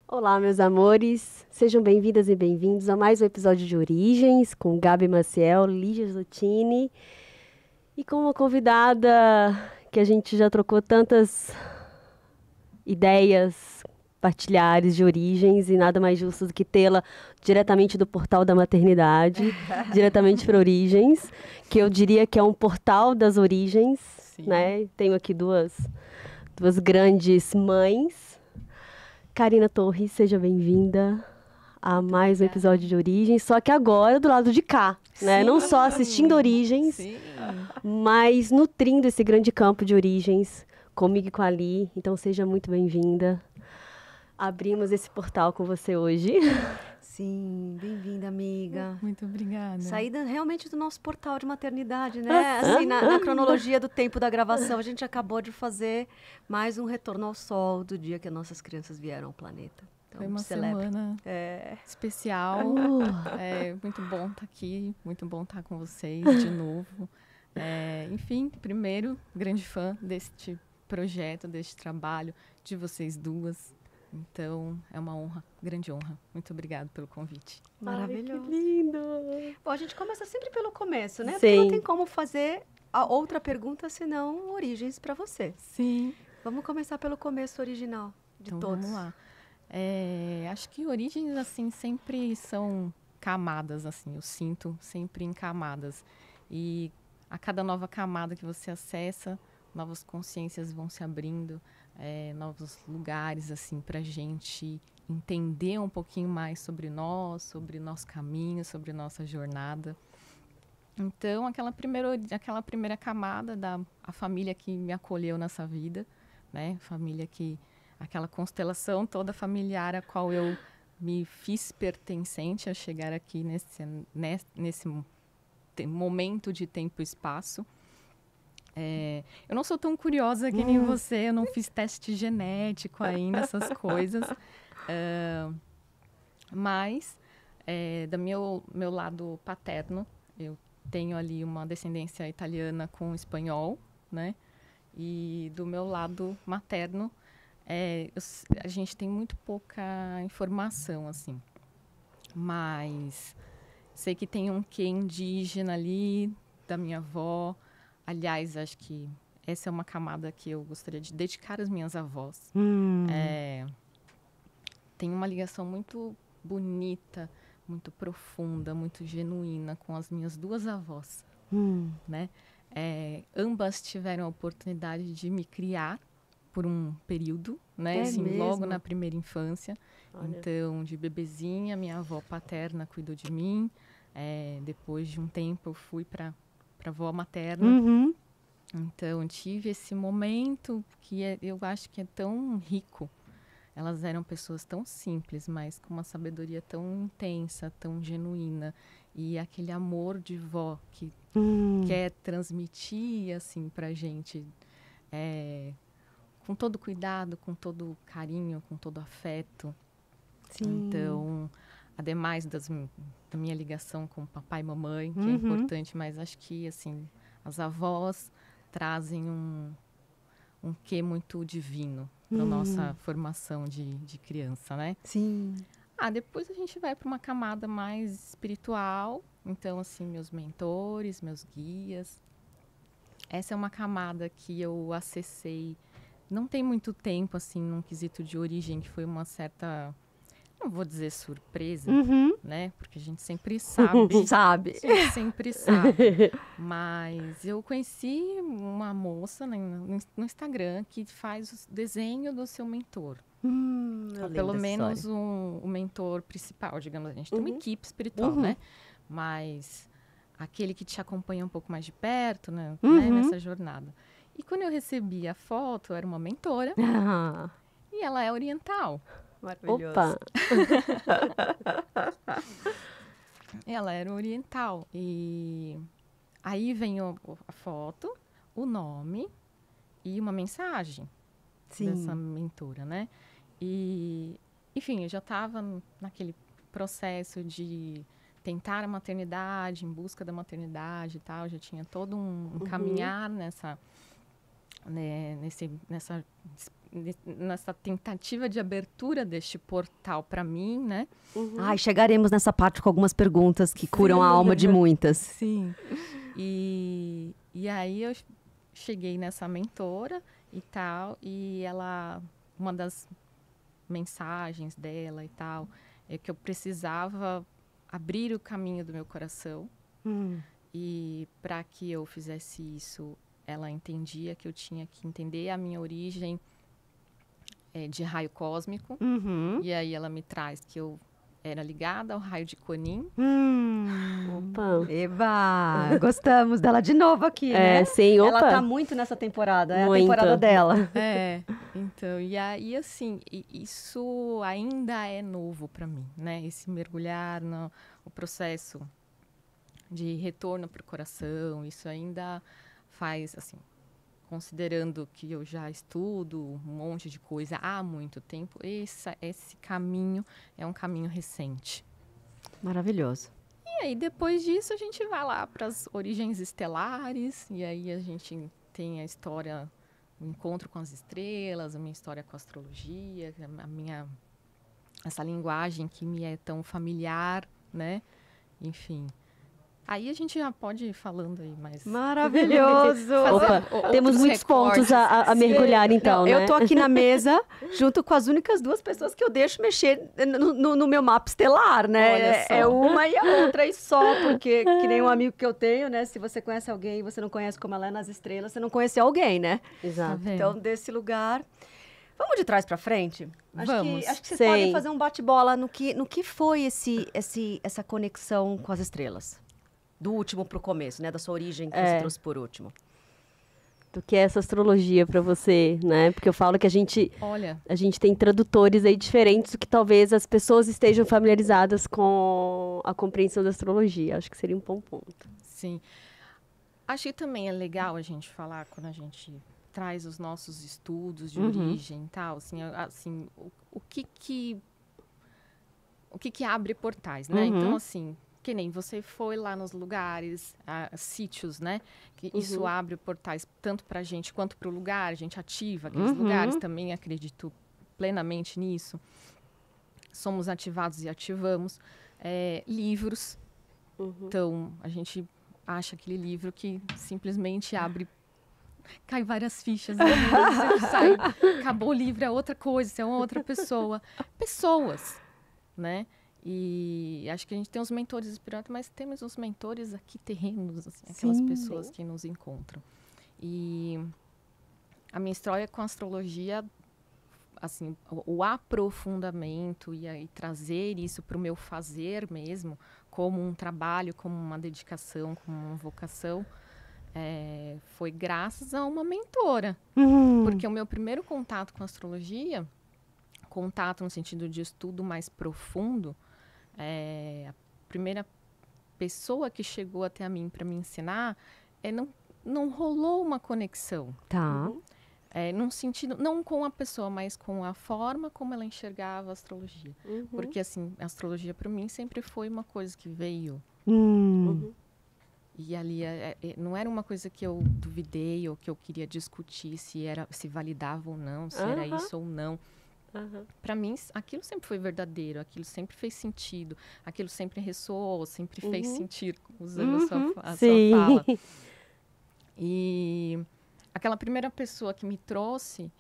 Olá, meus amores, sejam bem-vindas e bem-vindos a mais um episódio de Origens com Gabi Maciel, Lígia Zottini e com uma convidada que a gente já trocou tantas ideias partilhares de origens e nada mais justo do que tê-la diretamente do portal da maternidade, diretamente para Origens, que eu diria que é um portal das origens, Sim. né? Tenho aqui duas grandes mães. Karina Torres, seja bem-vinda a Muito mais um obrigada. episódio de Origens, só que agora do lado de cá, né? Não só assistindo Origens, Sim. mas nutrindo esse grande campo de Origens comigo e com a Ali. Então seja muito bem-vinda. Abrimos esse portal com você hoje. Sim, bem-vinda, amiga. Muito obrigada. Saída realmente do nosso portal de maternidade, né? Assim, na cronologia do tempo da gravação, a gente acabou de fazer mais um retorno ao sol do dia que as nossas crianças vieram ao planeta. Então, Foi uma celebre. semana É. especial. É muito bom estar aqui, muito bom estar com vocês de novo. Enfim, primeiro, grande fã deste projeto, deste trabalho, de vocês duas. Então, é uma honra, grande honra. Muito obrigada pelo convite. Maravilhoso. Ai, que lindo! Bom, a gente começa sempre pelo começo, né? Porque não Sim. tem como fazer a outra pergunta senão origens para você. Sim. Vamos começar pelo começo original de Então, todos. vamos lá. Acho que origens, assim, sempre são camadas, assim. Eu sinto sempre em camadas. E a cada nova camada que você acessa, novas consciências vão se abrindo, novos lugares, assim, para a gente entender um pouquinho mais sobre nós, sobre nosso caminho, sobre nossa jornada. Então, aquela primeira camada a família que me acolheu nessa vida, né? Família aquela constelação toda familiar a qual eu me fiz pertencente a chegar aqui nesse momento de tempo e espaço. Eu não sou tão curiosa que nem você, eu não fiz teste genético ainda, essas coisas. Mas, do meu lado paterno, eu tenho ali uma descendência italiana com espanhol, né? E do meu lado materno, a gente tem muito pouca informação, assim. Mas sei que tem um quê indígena ali, da minha avó. Aliás, acho que essa é uma camada que eu gostaria de dedicar às minhas avós. Tem uma ligação muito bonita, muito profunda, muito genuína com as minhas duas avós, né? Ambas tiveram a oportunidade de me criar por um período, né? É Assim, mesmo? logo na primeira infância. Olha. Então, de bebezinha, minha avó paterna cuidou de mim. Depois de um tempo, eu fui para a avó materna. Então, tive esse momento que eu acho que é tão rico. Elas eram pessoas tão simples, mas com uma sabedoria tão intensa, tão genuína. E aquele amor de vó que quer transmitir, assim, pra gente, com todo cuidado, com todo carinho, com todo afeto. Sim. Então, ademais da minha ligação com papai e mamãe, que é importante, mas acho que, assim, as avós trazem um quê muito divino para nossa formação de criança, né? Sim. Depois a gente vai para uma camada mais espiritual. Então, assim, meus mentores, meus guias. Essa é uma camada que eu acessei não tem muito tempo, assim, num quesito de origem, que foi uma certa, não vou dizer surpresa, né? Porque a gente sempre sabe. Sabe. A gente sempre sabe. Mas eu conheci uma moça no Instagram que faz o desenho do seu mentor. Eu Pelo lembro dessa menos história. o mentor principal, digamos. A gente tem uma equipe espiritual, né? Mas aquele que te acompanha um pouco mais de perto, né? Nessa jornada. E quando eu recebi a foto, era uma mentora e ela é oriental. Maravilhoso. Opa! Ela era oriental. E aí vem a foto, o nome e uma mensagem dessa mentora, né? E, enfim, eu já estava naquele processo de tentar a maternidade, em busca da maternidade e tal. Já tinha todo um caminhar nessa nessa tentativa de abertura deste portal para mim, né? Ai, chegaremos nessa parte com algumas perguntas que curam a alma de muitas. Sim. E aí eu cheguei nessa mentora e tal, e uma das mensagens dela e tal, é que eu precisava abrir o caminho do meu coração. E para que eu fizesse isso, ela entendia que eu tinha que entender a minha origem de raio cósmico. E aí ela me traz que eu era ligada ao raio de Kuan-Yin. Opa. Eba! Gostamos dela de novo aqui, né? Sim, opa. Ela tá muito nessa temporada, é Muito. a temporada dela. Então, e aí, assim, isso ainda é novo para mim, né? Esse mergulhar no processo de retorno para o coração, isso ainda faz, assim, considerando que eu já estudo um monte de coisa há muito tempo, esse caminho é um caminho recente. Maravilhoso. E aí, depois disso, a gente vai lá para as origens estelares, e aí a gente tem a história, o encontro com as estrelas, a minha história com a astrologia, essa linguagem que me é tão familiar, né? Enfim. Aí a gente já pode ir falando aí mais. Maravilhoso! Opa, temos muitos pontos a mergulhar, então, né? Eu tô aqui na mesa, junto com as únicas duas pessoas que eu deixo mexer no meu mapa estelar, né? Olha só. É uma e a outra e só, porque que nem um amigo que eu tenho, né? Se você conhece alguém e você não conhece como ela é nas estrelas, você não conheceu alguém, né? Exato. vendo? Então, desse lugar... Vamos de trás para frente? Vamos. Acho que vocês Sim. podem fazer um bate-bola no que foi essa conexão com as estrelas. Do último pro começo, né? Da sua origem que você trouxe por último. Do que é essa astrologia para você, né? Porque eu falo que a gente tem tradutores aí diferentes do que talvez as pessoas estejam familiarizadas com a compreensão da astrologia. Acho que seria um bom ponto. Sim. Acho que também é legal a gente falar quando a gente traz os nossos estudos de origem e tal, assim, o que abre portais, né? Então, assim, que nem você foi lá nos lugares, sítios, né? Que isso abre portais tanto para a gente quanto para o lugar, a gente ativa aqueles lugares, também acredito plenamente nisso. Somos ativados e ativamos. Livros. Então, a gente acha aquele livro que simplesmente abre, cai várias fichas, você sai, acabou o livro, é outra coisa, você é uma outra pessoa. Pessoas, né? E acho que a gente tem os mentores espirituais, mas temos os mentores aqui terrenos, assim, aquelas pessoas que nos encontram. E a minha história com a astrologia, assim, o aprofundamento e trazer isso para o meu fazer mesmo, como um trabalho, como uma dedicação, como uma vocação, foi graças a uma mentora. Porque o meu primeiro contato com a astrologia, contato no sentido de estudo mais profundo, a primeira pessoa que chegou até a mim para me ensinar, não rolou uma conexão. Tá. Num sentido, não com a pessoa, mas com a forma como ela enxergava a astrologia. Porque, assim, a astrologia para mim sempre foi uma coisa que veio. E ali não era uma coisa que eu duvidei ou que eu queria discutir se validava ou não, se era isso ou não. Para mim, aquilo sempre foi verdadeiro, aquilo sempre fez sentido, aquilo sempre ressoou, sempre fez sentido, usando a sua fala. E aquela primeira pessoa que me trouxe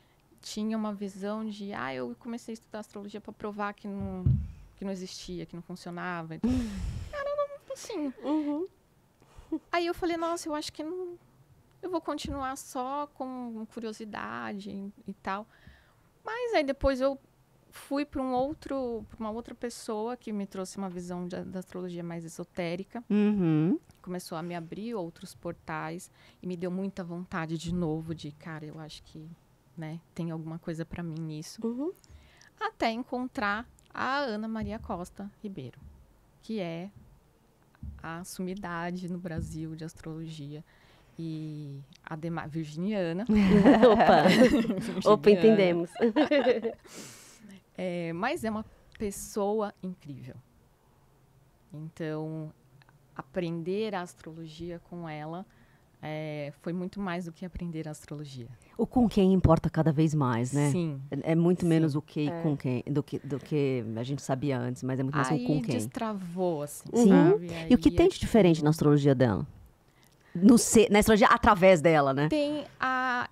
tinha uma visão de, eu comecei a estudar astrologia para provar que não existia, que não funcionava. Então, assim. Aí eu falei, nossa, eu acho que não, eu vou continuar só com curiosidade e tal. Mas aí depois eu fui para uma outra pessoa que me trouxe uma visão da astrologia mais esotérica. Começou a me abrir outros portais e me deu muita vontade de novo de, cara, eu acho que, né, tem alguma coisa para mim nisso. Até encontrar a Ana Maria Costa Ribeiro, que é a sumidade no Brasil de astrologia. E Ademar, virginiana. Opa, entendemos. Mas é uma pessoa incrível. Então, aprender a astrologia com ela foi muito mais do que aprender astrologia. O com quem importa cada vez mais, né? Sim. É muito Sim. menos o que e com quem do que a gente sabia antes, mas é muito mais o com Aí quem. destravou, assim, Sim. sabe? E o que Aí tem de diferente na astrologia dela? Na astrologia através dela, né? tem a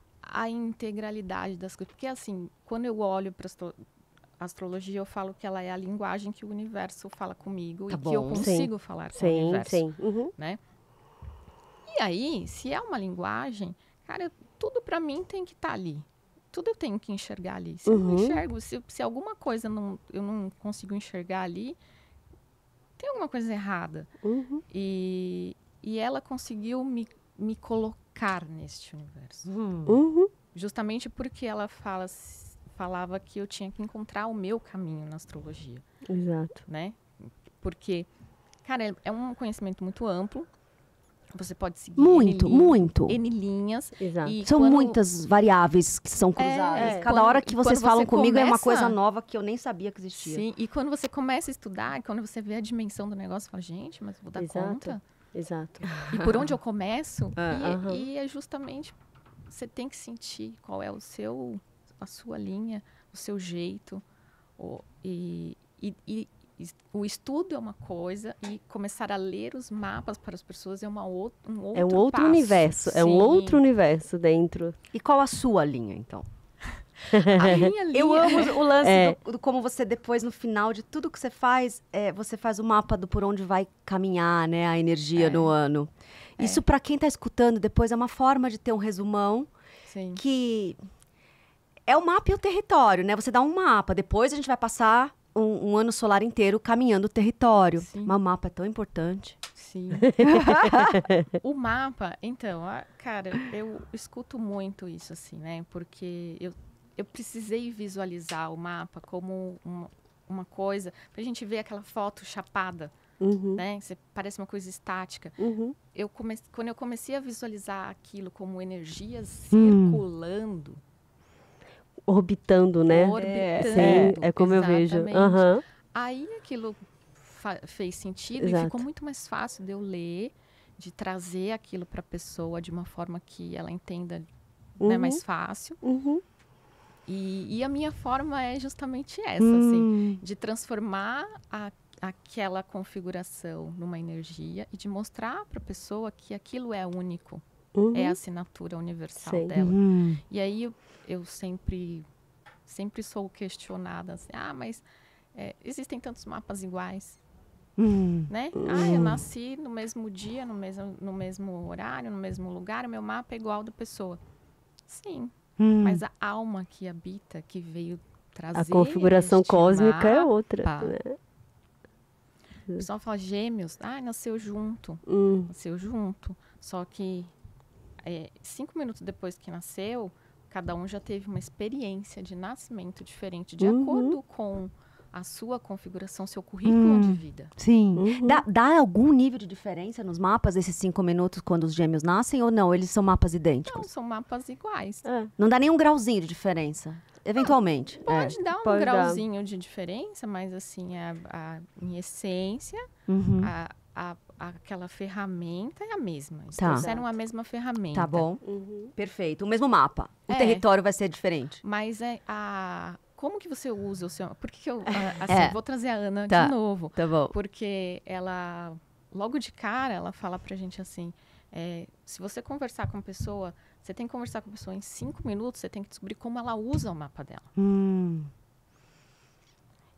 integralidade das coisas. Porque, assim, quando eu olho para astrologia, eu falo que ela é a linguagem que o universo fala comigo Tá e que eu bom. consigo falar com o Sim, universo. sim. Uhum. Né? E aí, se é uma linguagem, cara, tudo para mim tem que estar ali. Tudo eu tenho que enxergar ali. Se eu não enxergo, se alguma coisa eu não consigo enxergar ali, tem alguma coisa errada. Uhum. E ela conseguiu me colocar neste universo. Uhum. Justamente porque ela falava que eu tinha que encontrar o meu caminho na astrologia, Exato. né? Porque, cara, é um conhecimento muito amplo. Você pode seguir Muito. N linhas. Exato. E São quando- muitas variáveis que são cruzadas. Cada Quando- hora que e vocês quando falam você comigo é uma começa- coisa nova que eu nem sabia que existia. Sim, e quando você começa a estudar, quando você vê a dimensão do negócio, você fala, gente, mas eu vou dar Exato. conta? Exato. E por onde eu começo? aham. E é justamente, você tem que sentir qual é a sua linha, o seu jeito. E o estudo é uma coisa e começar a ler os mapas para as pessoas é um outro É um outro passo. universo. É um Sim. outro universo dentro. E qual a sua linha, então? A minha linha... Eu amo o lance É. do como você depois, no final de tudo que você faz o mapa do por onde vai caminhar, né, a energia no ano. Isso, para quem tá escutando depois, é uma forma de ter um resumão Sim. que é o mapa e o território, né? Você dá um mapa, depois a gente vai passar um ano solar inteiro caminhando o território. Sim. Mas o mapa é tão importante. Sim. O mapa, então, cara, eu escuto muito isso, assim, né? Porque eu precisei visualizar o mapa como uma coisa, pra gente ver aquela foto chapada, Uhum. né? Parece uma coisa estática. Uhum. Quando eu comecei a visualizar aquilo como energias circulando, Orbitando, né? orbitando. Sim, é como eu vejo. exatamente. Aham. Aí aquilo fez sentido Exato. e ficou muito mais fácil de eu ler, de trazer aquilo para a pessoa de uma forma que ela entenda, né, mais fácil. Uhum. E a minha forma é justamente essa, assim, de transformar aquela configuração numa energia e de mostrar para a pessoa que aquilo é único, é a assinatura universal Sim. dela. E aí eu sempre sou questionada, assim, mas existem tantos mapas iguais, né? Eu nasci no mesmo dia, no mesmo horário, no mesmo lugar, o meu mapa é igual ao da pessoa. Sim, mas a alma que habita, que veio trazer A configuração este cósmica é mapa, outra. Né? O pessoal fala gêmeos, nasceu junto. Nasceu junto. Só que 5 minutos depois que nasceu, cada um já teve uma experiência de nascimento diferente, de acordo com a sua configuração, seu currículo de vida. Sim. Dá algum nível de diferença nos mapas, esses 5 minutos, quando os gêmeos nascem, ou não? Eles são mapas idênticos? Não, são mapas iguais. Não dá nenhum grauzinho de diferença, eventualmente. Pode dar um pode dar. grauzinho de diferença, mas assim, em essência, aquela ferramenta é a mesma. Eles Tá. trouxeram a mesma ferramenta. Tá bom. Perfeito. O mesmo mapa. O território vai ser diferente. Mas como que você usa o seu... Por que eu... vou trazer a Ana Tá. de novo. Tá bom. Porque ela, logo de cara, ela fala pra gente assim, se você conversar com a pessoa, você tem que conversar com a pessoa em 5 minutos, você tem que descobrir como ela usa o mapa dela.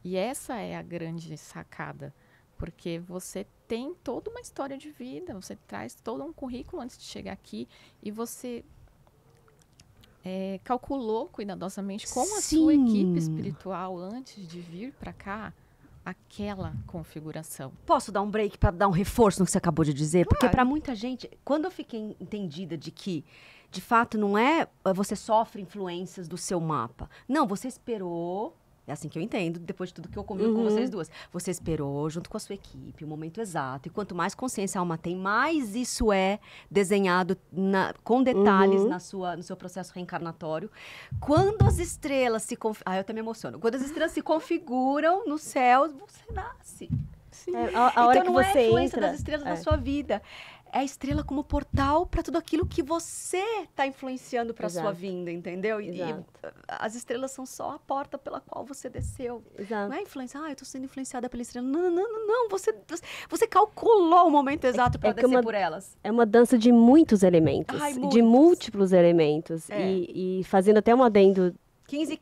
E essa é a grande sacada. Porque você tem toda uma história de vida, você traz todo um currículo antes de chegar aqui e você calculou cuidadosamente com a sua equipe espiritual antes de vir para cá aquela configuração. Posso dar um break para dar um reforço no que você acabou de dizer? Porque Claro. para muita gente, quando eu fiquei entendida de que, de fato, não é você sofre influências do seu mapa. Não, você esperou... É assim que eu entendo, depois de tudo que eu comi com vocês duas. Você esperou, junto com a sua equipe, o momento exato. E quanto mais consciência a alma tem, mais isso é desenhado com detalhes no seu processo reencarnatório. Quando as estrelas se... eu até me emociono. Quando as estrelas se configuram no céu, você nasce. A hora então que não é você a influência entra... das estrelas na sua vida. é a estrela como portal para tudo aquilo que você está influenciando para sua Exato. vinda, entendeu? E Exato. as estrelas são só a porta pela qual você desceu. Exato. Não é influência, eu estou sendo influenciada pela estrela. Não, não, não, não. Você calculou o momento exato para descer por elas. É uma dança de muitos elementos, Ai, de muitos. múltiplos elementos. É. E fazendo até um adendo 15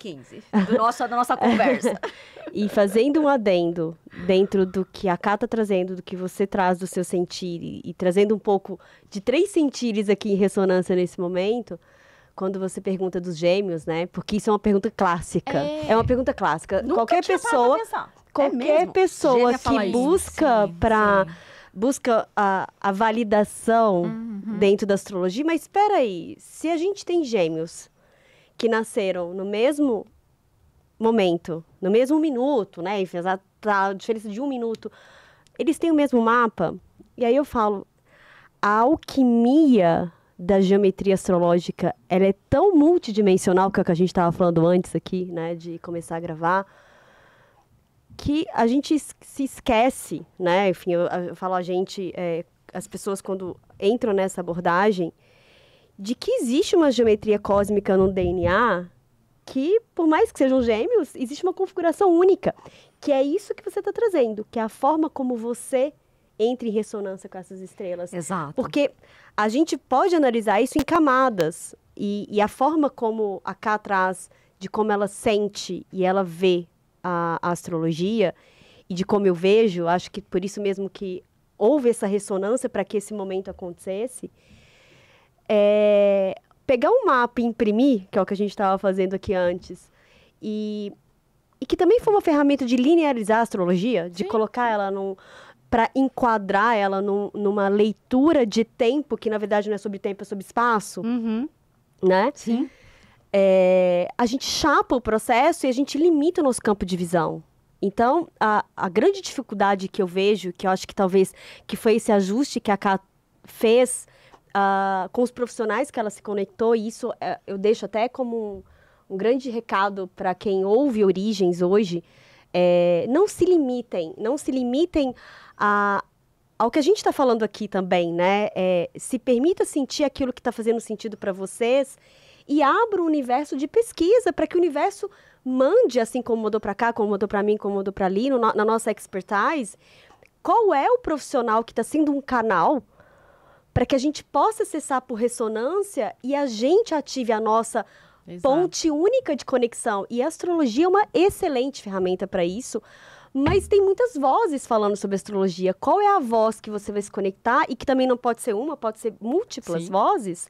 da nossa conversa. e fazendo um adendo dentro do que a Ká tá trazendo, do que você traz do seu sentir, e trazendo um pouco de 3 sentires aqui em ressonância nesse momento, quando você pergunta dos gêmeos, né? Porque isso é uma pergunta clássica. É uma pergunta clássica. Nunca Qualquer tinha parado pessoa, pra pensar. qualquer mesmo? pessoa Gêmea fala que isso. busca Sim, para sim. busca a validação dentro da astrologia, mas espera aí, se a gente tem gêmeos que nasceram no mesmo momento, no mesmo minuto, né? Enfim, a diferença de 1 minuto, eles têm o mesmo mapa. E aí eu falo, a alquimia da geometria astrológica, ela é tão multidimensional, que é o que a gente estava falando antes aqui, né? De começar a gravar, que a gente se esquece, né? Enfim, eu falo a gente, as pessoas quando entram nessa abordagem, de que existe uma geometria cósmica no DNA que, por mais que sejam gêmeos, existe uma configuração única, que é isso que você está trazendo, que é a forma como você entra em ressonância com essas estrelas. Exato. Porque a gente pode analisar isso em camadas, e a forma como a Ká traz, de como ela sente e ela vê a astrologia, e de como eu vejo, acho que por isso mesmo que houve essa ressonância para que esse momento acontecesse, pegar um mapa e imprimir, que é o que a gente estava fazendo aqui antes, e que também foi uma ferramenta de linearizar a astrologia, de colocar ela para enquadrar ela numa leitura de tempo, que na verdade não é sobre tempo, é sobre espaço, né? Sim. A gente chapa o processo e a gente limita o nosso campo de visão. Então, a grande dificuldade que eu vejo, que eu acho que talvez que foi esse ajuste que a Ká fez com os profissionais que ela se conectou, e isso eu deixo até como um grande recado para quem ouve Origens hoje, não se limitem ao que a gente está falando aqui também, né? Se permita sentir aquilo que está fazendo sentido para vocês e abra o universo de pesquisa para que o universo mande, assim como mandou para cá, como mandou para mim, como mandou para ali, na nossa expertise, qual é o profissional que está sendo um canal para que a gente possa acessar por ressonância e a gente ative a nossa ponte única de conexão. E a astrologia é uma excelente ferramenta para isso, mas tem muitas vozes falando sobre astrologia. Qual é a voz que você vai se conectar? E que também não pode ser uma, pode ser múltiplas vozes.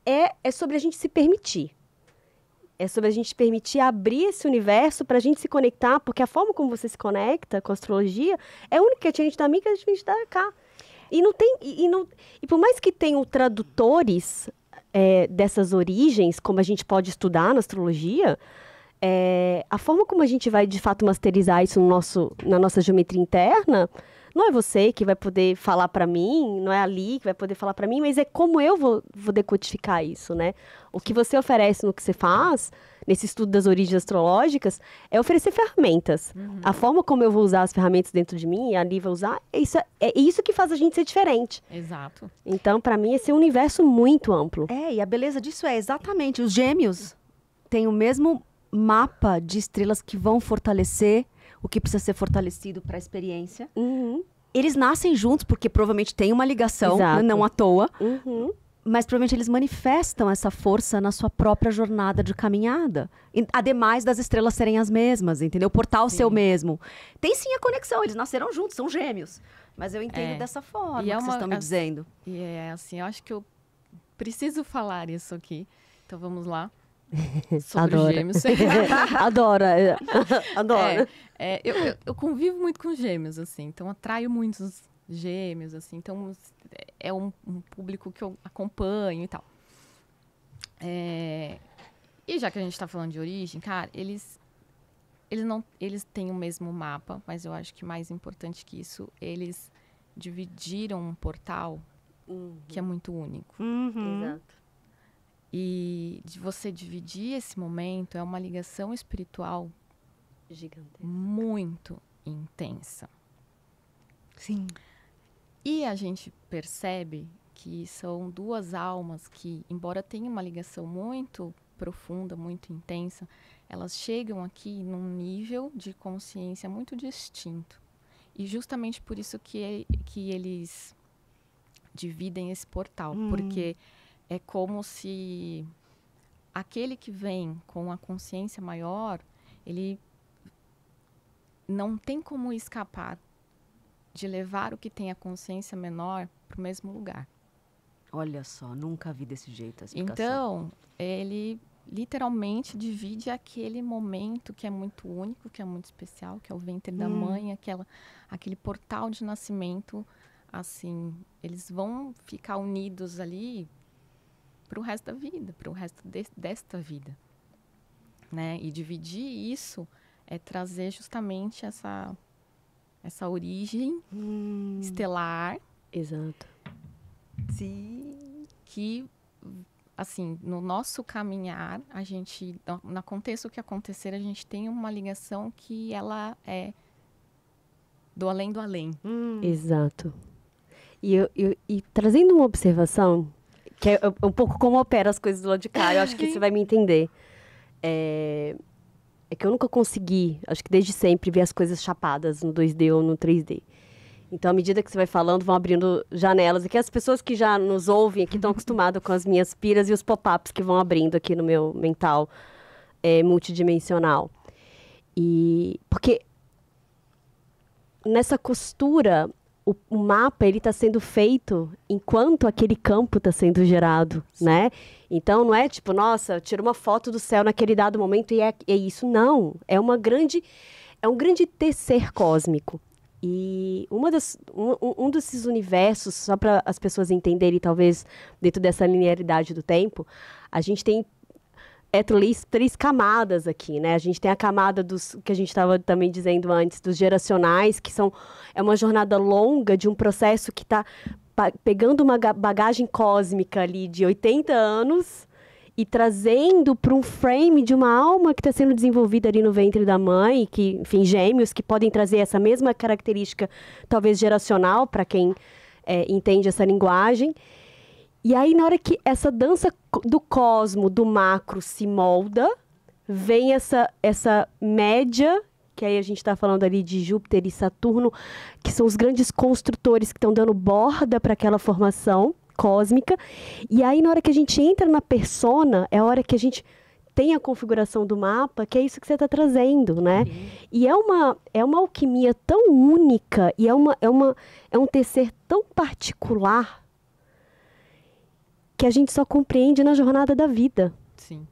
É sobre a gente se permitir. É sobre a gente permitir abrir esse universo para a gente se conectar, porque a forma como você se conecta com a astrologia é única, que a gente dá mim, que a gente dá cá. E por mais que tenham tradutores dessas origens, como a gente pode estudar na astrologia, a forma como a gente vai, de fato, masterizar isso na nossa geometria interna, não é você que vai poder falar para mim, não é a Ali que vai poder falar para mim, mas é como eu vou decodificar isso, né? O que você oferece no que você faz, nesse estudo das origens astrológicas, é oferecer ferramentas. A forma como eu vou usar as ferramentas dentro de mim, e a Ali vai usar, é isso que faz a gente ser diferente. Exato. Então, para mim, esse é um universo muito amplo. E a beleza disso é exatamente, os gêmeos têm o mesmo mapa de estrelas que vão fortalecer o que precisa ser fortalecido para a experiência. Eles nascem juntos, porque provavelmente tem uma ligação, né, não à toa. Mas provavelmente eles manifestam essa força na sua própria jornada de caminhada. Ademais das estrelas serem as mesmas, entendeu? O portal ser o mesmo. Tem sim a conexão, eles nasceram juntos, são gêmeos. Mas eu entendo dessa forma que vocês estão me dizendo. E assim, eu acho que eu preciso falar isso aqui. Então vamos lá. Sobre os gêmeos. Adoro. Eu convivo muito com gêmeos, assim. Então atraio muitos gêmeos, assim. Então é um público que eu acompanho e tal. E já que a gente tá falando de origem, cara, eles têm o mesmo mapa, mas eu acho que mais importante que isso, eles dividiram um portal que é muito único. Exato. E de você dividir esse momento é uma ligação espiritual Gigantesca. muito intensa. Sim. E a gente percebe que são duas almas que, embora tenham uma ligação muito profunda, muito intensa, elas chegam aqui num nível de consciência muito distinto. E justamente por isso que eles dividem esse portal, porque é como se aquele que vem com a consciência maior, ele não tem como escapar de levar o que tem a consciência menor para o mesmo lugar. Olha só, nunca vi desse jeito a explicação. Então, ele literalmente divide aquele momento que é muito único, que é muito especial, que é o ventre da mãe, aquele portal de nascimento, assim, eles vão ficar unidos ali para o resto da vida, para o resto desta vida, né? E dividir isso é trazer justamente essa origem estelar. Exato. Sim. Que, assim, no nosso caminhar, a gente, aconteça o que acontecer, a gente tem uma ligação que ela é do além do além. Exato. E trazendo uma observação, que é um pouco como opera as coisas do lado de cá, eu acho que você vai me entender. É que eu nunca consegui, acho que desde sempre, ver as coisas chapadas no 2D ou no 3D. Então, à medida que você vai falando, vão abrindo janelas. E que as pessoas que já nos ouvem aqui estão acostumadas com as minhas piras e os pop-ups que vão abrindo aqui no meu mental multidimensional. E porque nessa costura, o mapa ele está sendo feito enquanto aquele campo está sendo gerado, né? Então, não é tipo, nossa, tira uma foto do céu naquele dado momento e é isso. Não, é um grande tecer cósmico. E um desses universos, só para as pessoas entenderem, talvez, dentro dessa linearidade do tempo, a gente tem três camadas aqui, né? A gente tem a camada dos, que a gente estava também dizendo antes, dos geracionais, que é uma jornada longa de um processo que está pegando uma bagagem cósmica ali de 80 anos e trazendo para um frame de uma alma que está sendo desenvolvida ali no ventre da mãe, que, enfim, gêmeos que podem trazer essa mesma característica, talvez geracional, para quem entende essa linguagem. E aí, na hora que essa dança do cosmo, do macro, se molda, vem essa média, que aí a gente está falando ali de Júpiter e Saturno, que são os grandes construtores que estão dando borda para aquela formação cósmica. E aí, na hora que a gente entra na persona, é a hora que a gente tem a configuração do mapa, que é isso que você está trazendo, né? Sim. E é uma alquimia tão única e é um tecer tão particular que a gente só compreende na jornada da vida. Sim.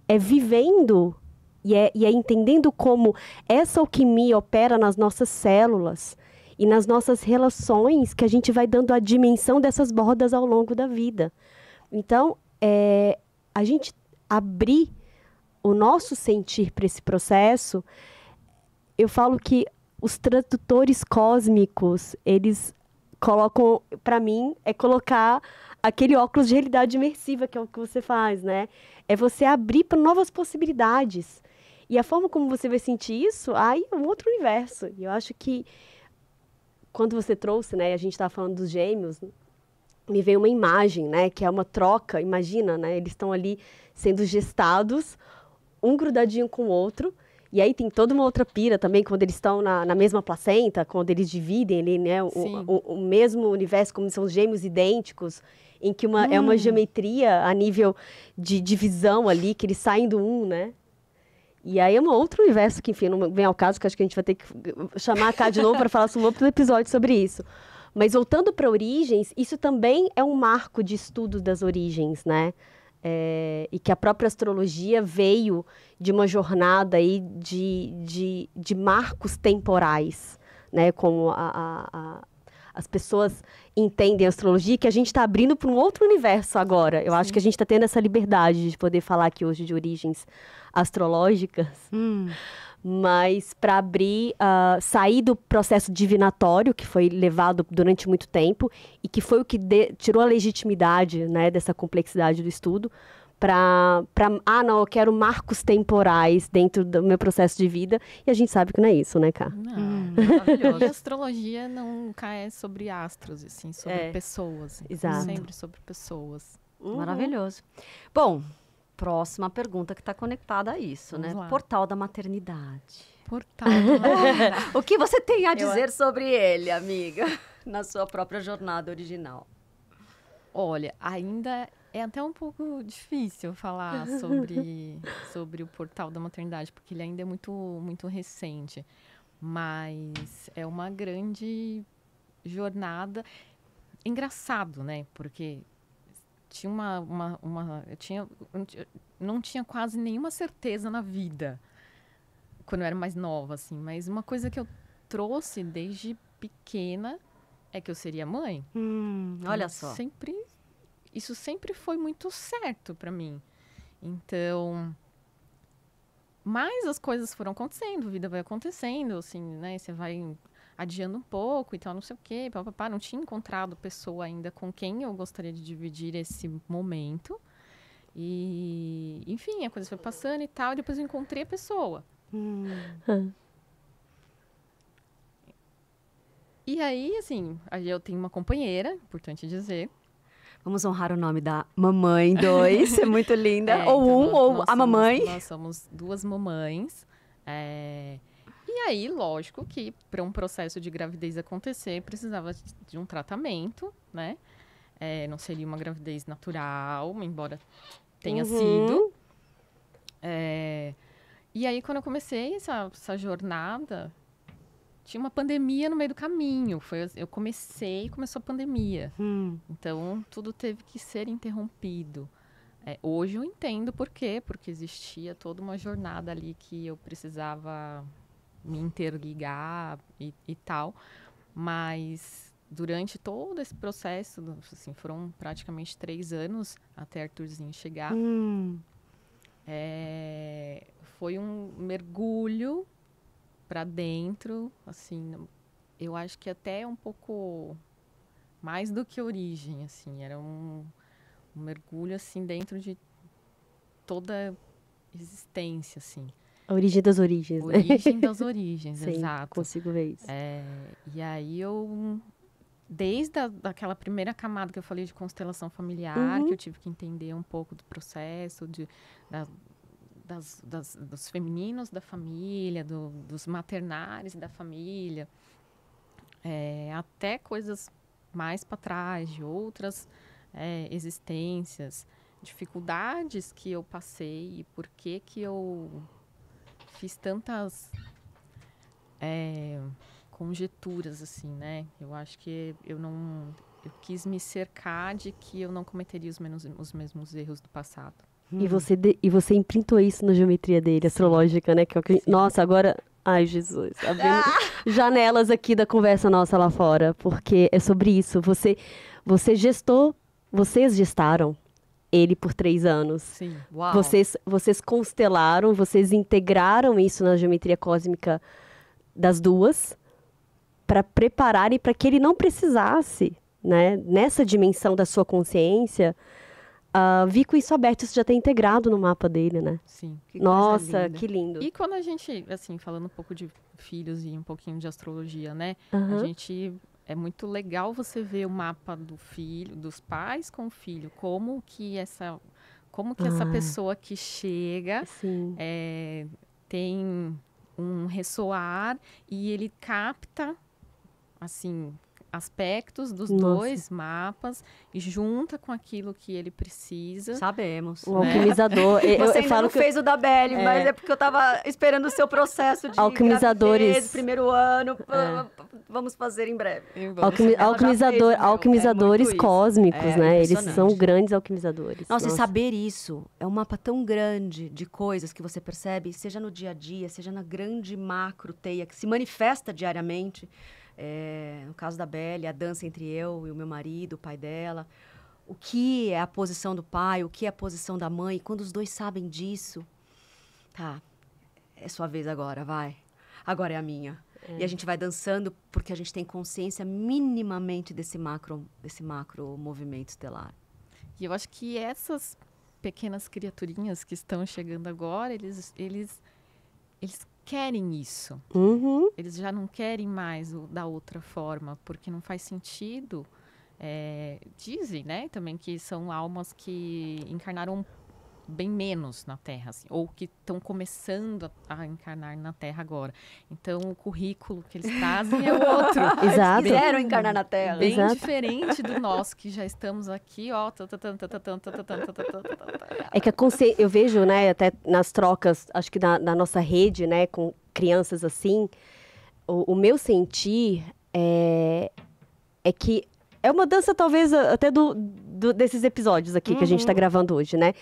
É vivendo e é entendendo como essa alquimia opera nas nossas células e nas nossas relações, que a gente vai dando a dimensão dessas bordas ao longo da vida. Então, a gente abrir o nosso sentir para esse processo, eu falo que os tradutores cósmicos, eles colocam, para mim, colocar aquele óculos de realidade imersiva, que é o que você faz, né? É você abrir para novas possibilidades. E a forma como você vai sentir isso, aí é um outro universo. E eu acho que, quando você trouxe, né, a gente estava falando dos gêmeos, me veio uma imagem, né, que é uma troca, imagina, né? Eles estão ali sendo gestados, um grudadinho com o outro, e aí tem toda uma outra pira também, quando eles estão na mesma placenta, quando eles dividem ali, né, o mesmo universo, como são gêmeos idênticos, em que é uma geometria a nível de divisão ali, que eles saem do né? E aí é um outro universo que, enfim, não vem ao caso, que acho que a gente vai ter que chamar a Cá de novo para falar um outro episódio sobre isso. Mas voltando para origens, isso também é um marco de estudo das origens, né? E que a própria astrologia veio de uma jornada aí de marcos temporais, né? Como as pessoas entendem a astrologia, que a gente está abrindo para um outro universo agora. Eu acho que a gente está tendo essa liberdade de poder falar aqui hoje de origens astrológicas, mas para abrir, sair do processo divinatório, que foi levado durante muito tempo, e que foi o que tirou a legitimidade, né, dessa complexidade do estudo, não, eu quero marcos temporais dentro do meu processo de vida, e a gente sabe que não é isso, né, Cá? Não. E a astrologia nunca é sobre astros, assim, sobre pessoas. Exato. Sempre sobre pessoas. Maravilhoso. Bom, próxima pergunta que está conectada a isso, Vamos né? lá. Portal da maternidade. Portal da maternidade. O que você tem a dizer sobre ele, amiga? Na sua própria jornada original. Olha, ainda é até um pouco difícil falar sobre o portal da maternidade, porque ele ainda é muito, muito recente. Mas é uma grande jornada. Engraçado, né? Porque tinha eu não tinha quase nenhuma certeza na vida quando eu era mais nova, assim. Mas uma coisa que eu trouxe desde pequena é que eu seria mãe. Olha só. Isso sempre foi muito certo para mim. Então, mas as coisas foram acontecendo, a vida vai acontecendo, assim, né? Você vai adiando um pouco e tal, não sei o quê, papapá. Não tinha encontrado pessoa ainda com quem eu gostaria de dividir esse momento. E, enfim, a coisa foi passando e tal, e depois eu encontrei a pessoa. E aí, assim, aí eu tenho uma companheira, importante dizer. Vamos honrar o nome da mamãe 2, é muito linda. Ou então ou nós a mamãe. Nós somos duas mamães. E aí, lógico que para um processo de gravidez acontecer, precisava de um tratamento, né? Não seria uma gravidez natural, embora tenha sido. E aí, quando eu comecei essa jornada, tinha uma pandemia no meio do caminho. Eu comecei e começou a pandemia. Então, tudo teve que ser interrompido. Hoje eu entendo por quê. Porque existia toda uma jornada ali que eu precisava me interligar e tal. Mas durante todo esse processo, assim, foram praticamente 3 anos até Arthurzinho chegar. Foi um mergulho para dentro, assim, eu acho que até um pouco mais do que origem, assim, era um mergulho, assim, dentro de toda existência, assim. A origem das origens, né? Origem das origens, Sim, exato. consigo ver isso. E aí desde daquela primeira camada que eu falei de constelação familiar, que eu tive que entender um pouco do processo, dos femininos da família, dos maternares da família, até coisas mais para trás, de outras existências, dificuldades que eu passei e por que eu fiz tantas conjecturas, assim, né? Eu acho que eu quis me cercar de que eu não cometeria os mesmos erros do passado. E você imprintou isso na geometria dele, astrológica, né? Nossa, agora... Ai, Jesus. Abrindo janelas aqui da conversa nossa lá fora. Porque é sobre isso. Você gestou... Vocês gestaram ele por 3 anos. Sim. Uau. Vocês constelaram, vocês integraram isso na geometria cósmica das duas para preparar e para que ele não precisasse, né? Nessa dimensão da sua consciência... vi com isso aberto, isso já está integrado no mapa dele, né? Sim. Nossa, que lindo. E quando a gente, assim, falando um pouco de filhos e um pouquinho de astrologia, né? É muito legal você ver o mapa do filho, dos pais com o filho, como que essa pessoa que chega tem um ressoar e ele capta, assim, aspectos dos dois mapas e junta com aquilo que ele precisa. Sabemos. O alquimizador. Você ainda não fez o da Belle, mas é porque eu tava esperando o seu processo de alquimizadores. Gravidez, primeiro ano. Vamos fazer em breve. Alquimizadores cósmicos, né? Eles são grandes alquimizadores. Nossa, e saber isso é um mapa tão grande de coisas que você percebe, seja no dia a dia, seja na grande macro teia que se manifesta diariamente. No caso da Belle, a dança entre eu e o meu marido, o pai dela. O que é a posição do pai, o que é a posição da mãe. E quando os dois sabem disso, tá, é sua vez agora, vai. Agora é a minha. E a gente vai dançando porque a gente tem consciência minimamente desse macro movimento estelar. E eu acho que essas pequenas criaturinhas que estão chegando agora, eles querem isso. Uhum. Eles já não querem mais da outra forma, porque não faz sentido. Dizem, né, também que são almas que encarnaram bem menos na Terra, assim, ou que estão começando a encarnar na Terra agora. Então, o currículo que eles trazem é outro. Exato. Eles quiseram encarnar na Terra. Bem Exato. diferente do nosso, que já estamos aqui, ó. É que eu vejo, né, até nas trocas, acho que na nossa rede, né, com crianças assim, o meu sentir é que é uma dança, talvez, até desses episódios aqui que a gente está gravando hoje, né?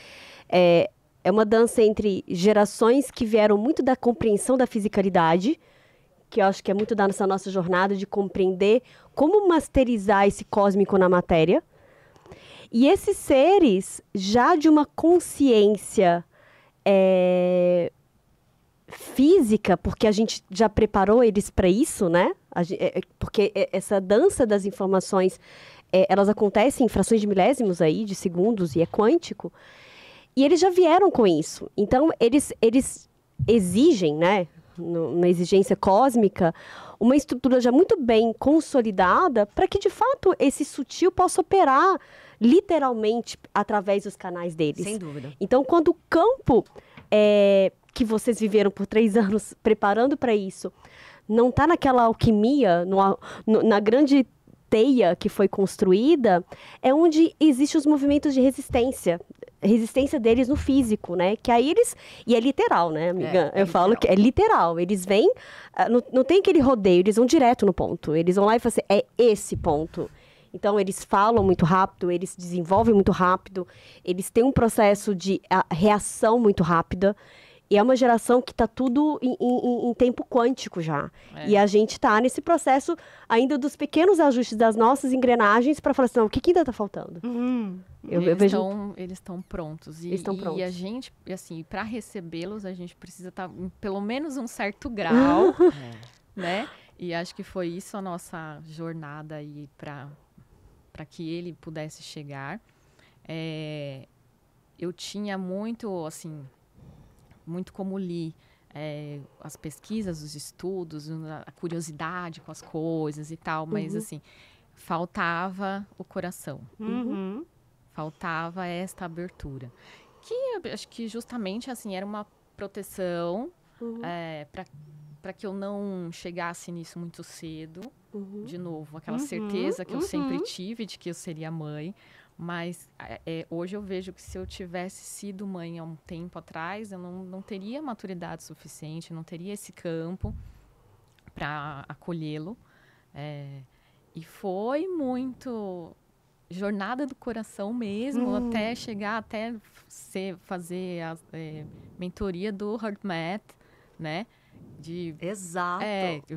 É uma dança entre gerações que vieram muito da compreensão da fisicalidade, que eu acho que é muito da nossa jornada de compreender como masterizar esse cósmico na matéria. E esses seres, já de uma consciência física, porque a gente já preparou eles para isso, né? Porque essa dança das informações, elas acontecem em frações de milésimos aí, de segundos, e é quântico. E eles já vieram com isso. Então, eles exigem, né, na exigência cósmica, uma estrutura já muito bem consolidada para que, de fato, esse sutil possa operar literalmente através dos canais deles. Sem dúvida. Então, quando o campo que vocês viveram por 3 anos preparando para isso não está naquela alquimia, na grande teia que foi construída, é onde existem os movimentos de resistência deles no físico, né? Que aí e é literal, né, amiga? Eu falo que é literal. Eles vêm, não tem aquele rodeio, eles vão direto no ponto. Eles vão lá e falam assim, é esse ponto. Então, eles falam muito rápido, eles se desenvolvem muito rápido, eles têm um processo de reação muito rápida. E é uma geração que está tudo em tempo quântico já. E a gente está nesse processo ainda dos pequenos ajustes das nossas engrenagens para falar assim, não, o que ainda está faltando? Eles estão prontos. Eles estão prontos. E a gente, assim, para recebê-los, a gente precisa estar em pelo menos um certo grau, né? E acho que foi isso a nossa jornada aí para que ele pudesse chegar. Eu tinha muito, assim, muito como li as pesquisas, os estudos, a curiosidade com as coisas e tal, mas assim, faltava o coração. Faltava esta abertura. Que eu acho que justamente assim, era uma proteção para que eu não chegasse nisso muito cedo. De novo, aquela certeza que eu sempre tive de que eu seria mãe. Mas hoje eu vejo que se eu tivesse sido mãe há um tempo atrás, eu não teria maturidade suficiente, não teria esse campo para acolhê-lo. E foi muito jornada do coração mesmo, até chegar, até fazer a mentoria do HeartMath, né? Exato.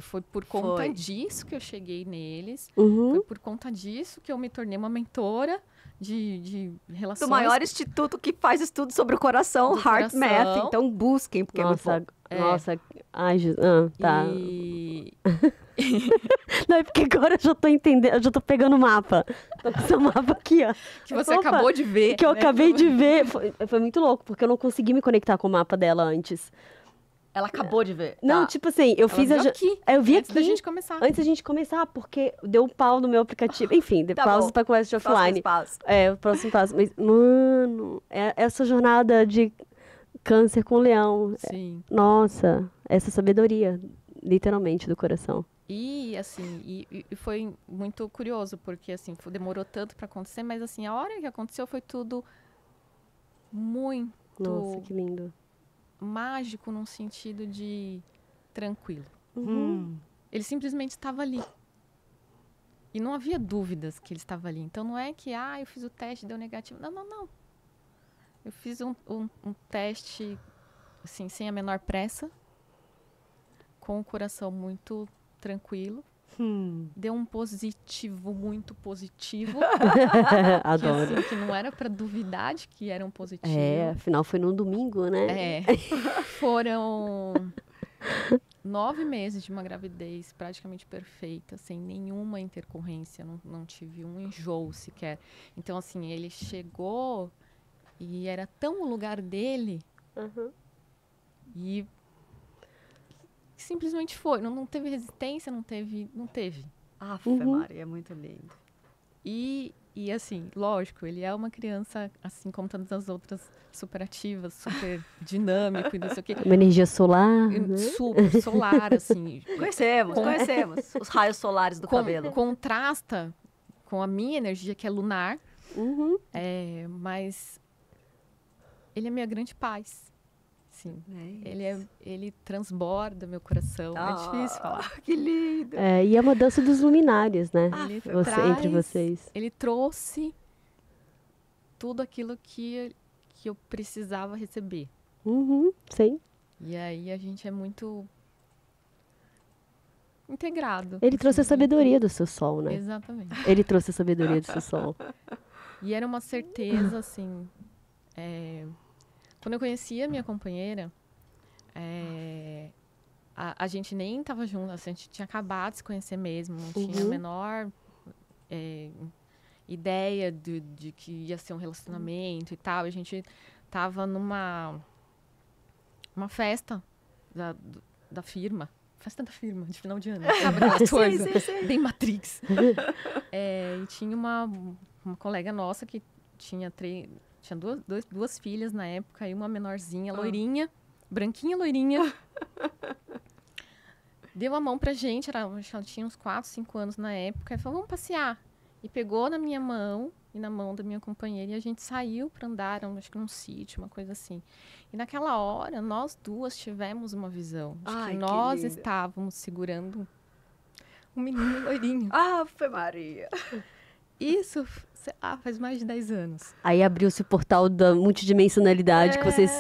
Foi por conta disso que eu cheguei neles. Foi por conta disso que eu me tornei uma mentora de relações. Do maior instituto que faz estudo sobre o coração, HeartMath. Então busquem, porque nossa, é muito bom. Nossa, ai, tá. E... Não, é porque agora eu já tô entendendo, eu já tô pegando o mapa. Tô com o seu mapa aqui, ó. Que você acabou de ver. Que eu acabei de ver. Foi muito louco, porque eu não consegui me conectar com o mapa dela antes. Ela acabou de ver. Não, tipo assim, eu fiz aqui. Eu vi antes aqui. Da gente começar. Antes da gente começar, porque deu um pau no meu aplicativo. Enfim, deu pausa pra conversa de offline. O próximo passo. Mas, mano, essa jornada de câncer com leão. Sim. Nossa, essa sabedoria, literalmente, do coração. E, assim, e foi muito curioso, porque, assim, demorou tanto pra acontecer, mas, assim, a hora que aconteceu foi tudo muito... Nossa, que lindo. Mágico num sentido de tranquilo. Ele simplesmente estava ali. E não havia dúvidas que ele estava ali. Então, não é que, eu fiz o teste e deu negativo. Não. Eu fiz um teste, assim, sem a menor pressa, com o coração muito tranquilo. Deu um positivo, muito positivo. Adoro. Que não era para duvidar de que era um positivo. Afinal foi num domingo, né? Foram 9 meses de uma gravidez praticamente perfeita, sem nenhuma intercorrência, não tive um enjoo sequer. Então, assim, ele chegou e era tão o lugar dele e que simplesmente foi. Não teve resistência, não teve. Maria, é muito lindo. E assim, lógico, ele é uma criança, assim como todas as outras, super ativas, super dinâmico e não sei o quê. Uma energia solar, né? Super solar, assim. Conhecemos os raios solares do cabelo. Contrasta com a minha energia, que é lunar, Uhum. mas ele é minha grande paz. Sim. Ele transborda meu coração. É difícil falar. Que lindo. E é uma dança dos luminares, né? Entre Traz- vocês. Ele trouxe tudo aquilo que eu precisava receber. Uhum, sim. E aí a gente é muito integrado. Ele trouxe a sabedoria do seu sol, né? Exatamente. Ele trouxe a sabedoria do seu sol. E era uma certeza, assim... Quando eu conheci a minha companheira, a gente nem estava junto, assim, a gente tinha acabado de se conhecer mesmo, não tinha a menor ideia de que ia ser um relacionamento e tal. A gente estava numa festa da firma. Festa da firma, de final de ano. Sabe aquela coisa? Sim. Bem Matrix. E tinha uma colega nossa que tinha duas filhas na época, e uma menorzinha, loirinha, branquinha, loirinha. Deu a mão pra gente, acho que ela tinha uns 4, 5 anos na época, e falou, vamos passear. E pegou na minha mão e na mão da minha companheira, e a gente saiu pra andar, acho que num sítio, uma coisa assim. E naquela hora, nós duas tivemos uma visão. Acho que nós estávamos segurando um menino loirinho. Ave Maria. Isso faz mais de 10 anos. Aí abriu-se o portal da multidimensionalidade, que vocês,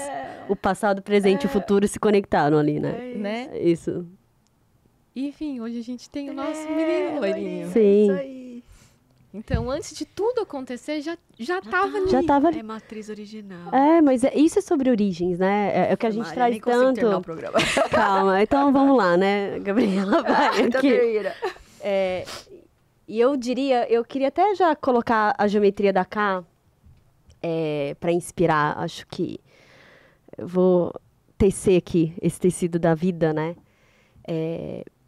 o passado, o presente e o futuro se conectaram ali, né? Isso. Enfim, hoje a gente tem o nosso menino loirinho. Sim. Isso aí. Então, antes de tudo acontecer, já estava ali. Já tava ali. É matriz original. Mas isso é sobre origens, né? É o que a gente Maria, traz nem consigo tanto. terminar o programa. Calma, então vamos lá, né? Gabriela, vai Então aqui. termina. E eu queria até já colocar a geometria da K para inspirar. Acho que eu vou tecer aqui esse tecido da vida, né?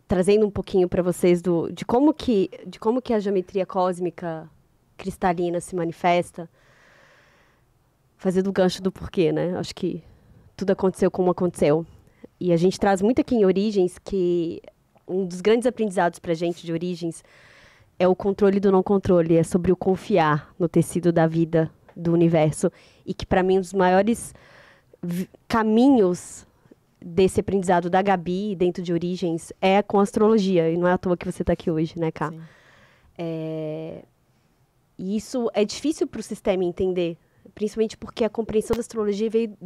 Trazendo um pouquinho para vocês de como que a geometria cósmica cristalina se manifesta, fazendo o gancho do porquê, né? Acho que tudo aconteceu como aconteceu. E a gente traz muito aqui em Origens que um dos grandes aprendizados para a gente de Origens é o controle do não controle, é sobre o confiar no tecido da vida, do universo. E que, para mim, um dos maiores caminhos desse aprendizado da Gabi, dentro de Origens, é com a astrologia. E não é à toa que você está aqui hoje, né, Ká? E isso é difícil para o sistema entender, principalmente porque a compreensão da astrologia veio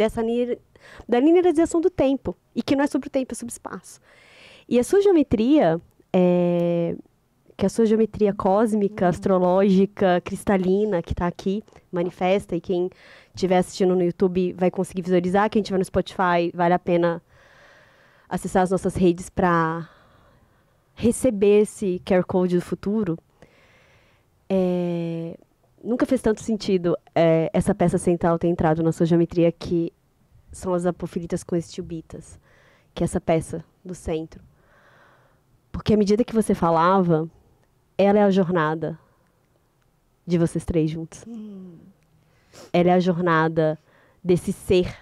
da linearização do tempo, e que não é sobre o tempo, é sobre o espaço. E a sua geometria, que é a sua geometria cósmica, astrológica, cristalina, que está aqui, manifesta, e quem estiver assistindo no YouTube vai conseguir visualizar, quem estiver no Spotify, vale a pena acessar as nossas redes para receber esse QR Code do futuro. Nunca fez tanto sentido essa peça central ter entrado na sua geometria, que são as apofilitas com estiubitas, que é essa peça do centro. Porque à medida que você falava, ela é a jornada de vocês três juntos. Ela é a jornada desse ser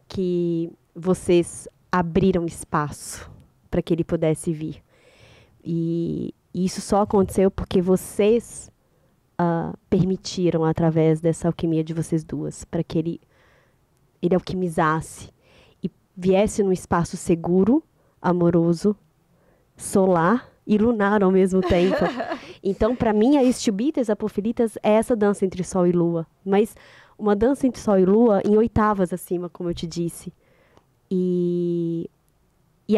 que vocês abriram espaço para que ele pudesse vir. E isso só aconteceu porque vocês permitiram, através dessa alquimia de vocês duas, para que ele alquimizasse e viesse num espaço seguro, amoroso, solar e lunar ao mesmo tempo. Então, para mim, a estiubitas, a apofilitas, é essa dança entre Sol e Lua. Mas uma dança entre Sol e Lua em oitavas acima, como eu te disse. E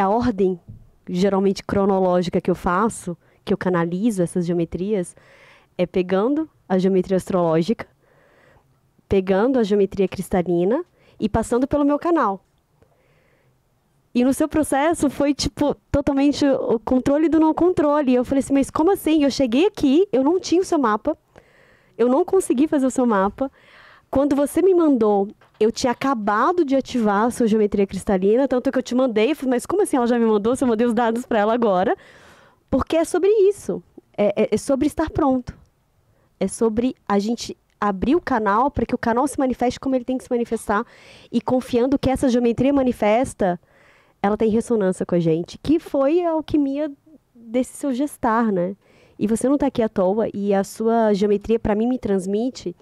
a ordem, geralmente cronológica, que eu faço, que eu canalizo essas geometrias, é pegando a geometria astrológica, pegando a geometria cristalina e passando pelo meu canal. E no seu processo foi, totalmente o controle do não controle. Eu falei assim, mas como assim? Eu cheguei aqui, eu não tinha o seu mapa, eu não consegui fazer o seu mapa. Quando você me mandou eu tinha acabado de ativar a sua geometria cristalina, tanto que eu te mandei, eu falei, mas como assim ela já me mandou? Se eu mandei os dados para ela agora? Porque é sobre isso. É sobre estar pronto. É sobre a gente abrir o canal para que o canal se manifeste como ele tem que se manifestar e confiando que essa geometria manifesta, ela tem ressonância com a gente, que foi a alquimia desse seu gestar, né? E você não está aqui à toa, e a sua geometria, para mim, me transmite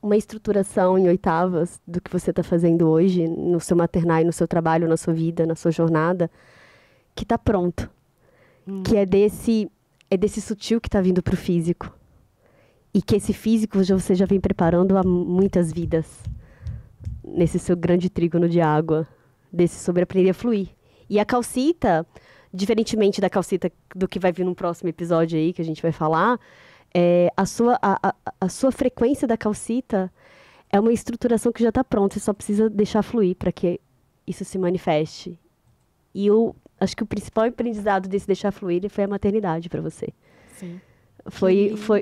uma estruturação em oitavas do que você está fazendo hoje, no seu maternal, no seu trabalho, na sua vida, na sua jornada, que está pronto. Que é desse sutil que está vindo para o físico. E que esse físico você já vem preparando há muitas vidas. Nesse seu grande trígono de água. Desse sobre aprender a fluir. E a calcita, diferentemente da calcita do que vai vir no próximo episódio aí, que a gente vai falar, a sua frequência da calcita é uma estruturação que já está pronta. Você só precisa deixar fluir para que isso se manifeste. E eu acho que o principal aprendizado desse deixar fluir foi a maternidade para você. Sim.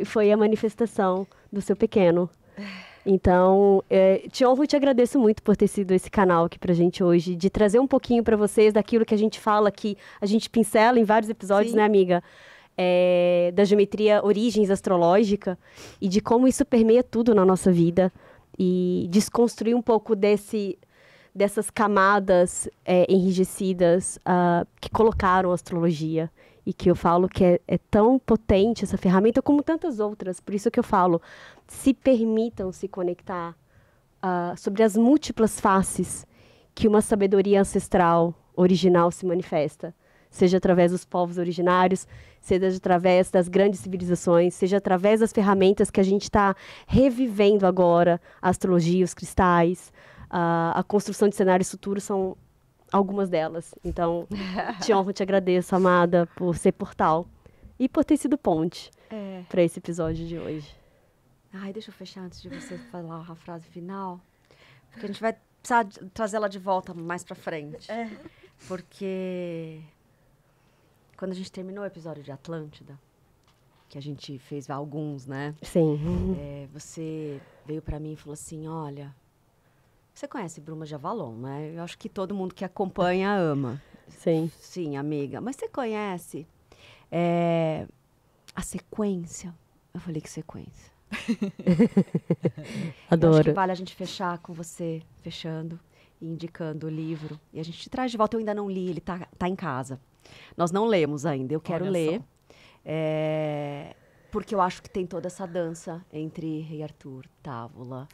Foi a manifestação do seu pequeno. Então, te honro e te agradeço muito por ter sido esse canal aqui pra gente hoje, de trazer um pouquinho para vocês daquilo que a gente fala, que a gente pincela em vários episódios, né, amiga? Da geometria origens astrológica e de como isso permeia tudo na nossa vida e desconstruir um pouco dessas camadas enrijecidas que colocaram a astrologia. E que eu falo que é tão potente essa ferramenta como tantas outras. Por isso que eu falo, se permitam se conectar sobre as múltiplas faces que uma sabedoria ancestral, original, se manifesta. Seja através dos povos originários, seja através das grandes civilizações, seja através das ferramentas que a gente está revivendo agora, a astrologia, os cristais, a construção de cenários futuros são algumas delas. Então, te honro, te agradeço, amada, por ser portal e por ter sido ponte para esse episódio de hoje. Ai, deixa eu fechar antes de você falar a frase final, porque a gente vai precisar trazer ela de volta mais pra frente. Porque quando a gente terminou o episódio de Atlântida, que a gente fez alguns, né? Sim. Você veio pra mim e falou assim, olha, você conhece Bruma de Avalon, né? Eu acho que todo mundo que acompanha ama. Sim. Sim, amiga. Mas você conhece a sequência? Eu falei, que sequência? Adoro. Eu acho que vale a gente fechar com você, fechando e indicando o livro. E a gente te traz de volta. Eu ainda não li, ele tá em casa. Nós não lemos ainda, eu quero ler. Porque eu acho que tem toda essa dança entre Rei Arthur, Távola,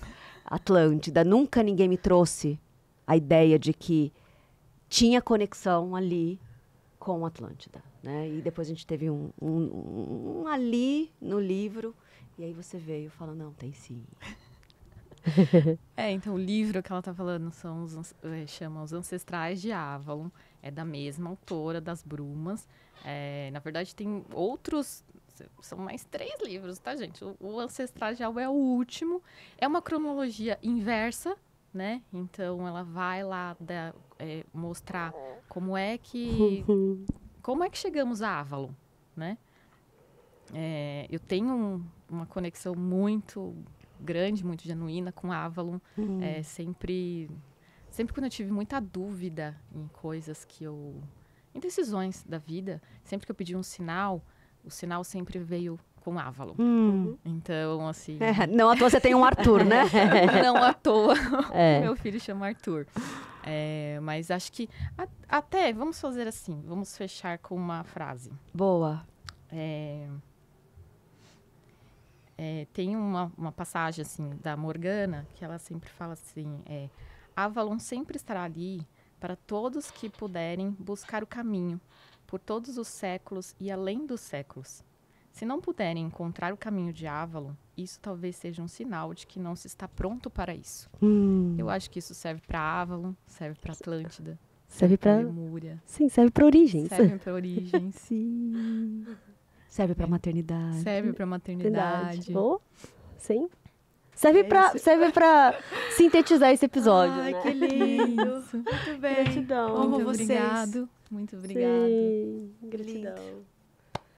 Atlântida. Nunca ninguém me trouxe a ideia de que tinha conexão ali com Atlântida, né? E depois a gente teve um ali no livro, e aí você veio e falou, não, tem sim. Então o livro que ela tá falando chama Os Ancestrais de Avalon, é da mesma autora das Brumas. Na verdade tem outros, são mais 3 livros, tá, gente? O Ancestrais de Avalon é o último, é uma cronologia inversa, né? Então ela vai lá mostrar como é que chegamos a Avalon, né? Eu tenho uma conexão muito grande, muito genuína com Avalon. Sempre quando eu tive muita dúvida em coisas em decisões da vida, sempre que eu pedi um sinal, o sinal sempre veio com Avalon. Então, assim... não à toa você tem um Arthur, né? Não à toa. Meu filho chama Arthur. Mas acho que até, vamos fazer assim, vamos fechar com uma frase. Boa. Tem uma passagem assim da Morgana que ela sempre fala assim, Avalon sempre estará ali para todos que puderem buscar o caminho por todos os séculos e além dos séculos. Se não puderem encontrar o caminho de Avalon, isso talvez seja um sinal de que não se está pronto para isso. Eu acho que isso serve para Avalon, serve para Atlântida, serve para Lemúria. Sim, serve para origens. Serve para origens. Sim. Serve para maternidade. Serve para maternidade. Sim. Serve para sintetizar esse episódio. Ai, né? que lindo. Muito bem. Gratidão. Amo vocês. Muito obrigado. Sim, gratidão.